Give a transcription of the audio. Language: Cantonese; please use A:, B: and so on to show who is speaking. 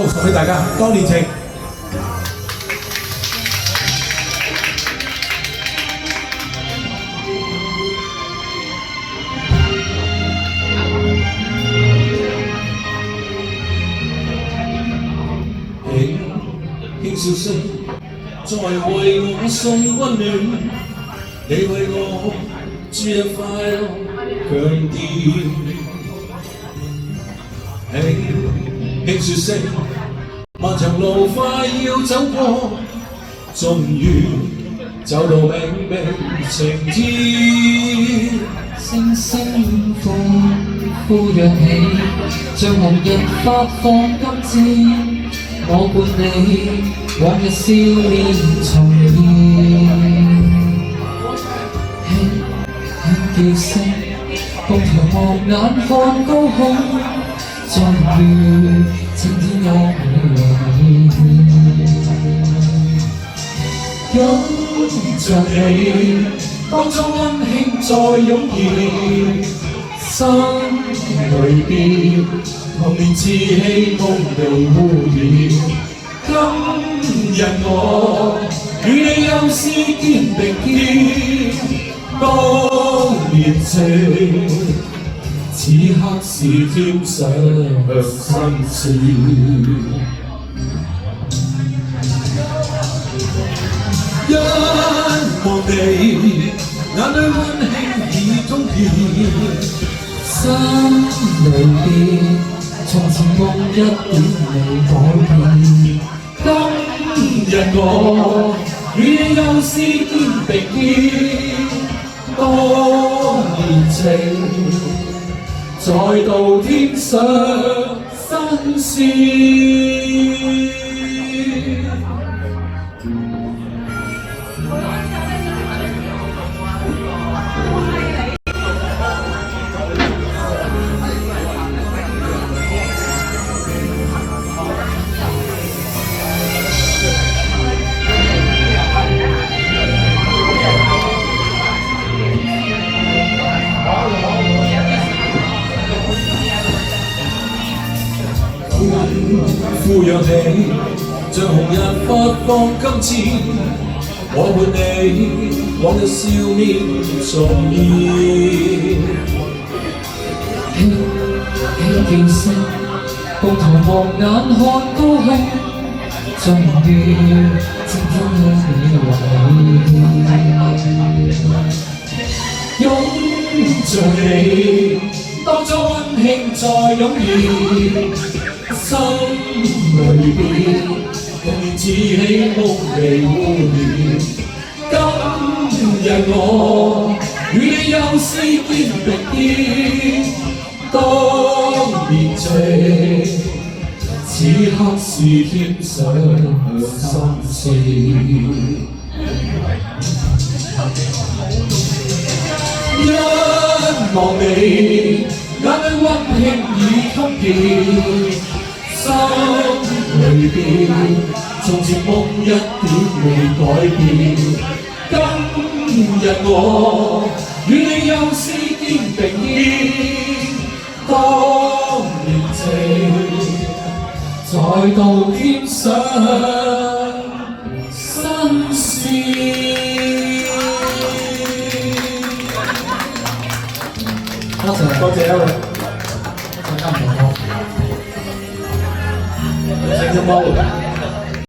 A: 送俾大家，當年情。輕笑聲，在為我送溫暖，你為我注入快樂強電。輕笑聲，漫長路快要走過，終於走到明媚晴天。
B: 星星歡呼躍起，像紅日發放金箭。我伴你往日笑面重現，輕叫聲，共同望眼看高空，終於晴天有你
A: 擁着你，當初溫馨再湧現，心裏邊童年稚氣夢被污染。今日我與你又是肩並肩，當年情，此刻是添上新鮮。一望你，眼裏溫馨已通電，
B: 心裏邊從前夢一點未改變。
A: 今日我與你又是肩並肩，當年情再度添上新鮮。呼揚起，像紅日發放金箭，我伴你往日笑面重現。
B: 輕叫聲，共同望眼看高空，終於晴天有你
A: 擁着你，當初溫馨再湧現。心裏邊童年稚氣夢被污染。今日我與你又是肩並肩，當年情，此刻是添上新鮮。一望你，眼裏溫馨已通電。心裏邊，從前夢一點未改變。今日我與你又是肩並肩，當年情再度添上新鮮。多謝Aaron，大家唔該。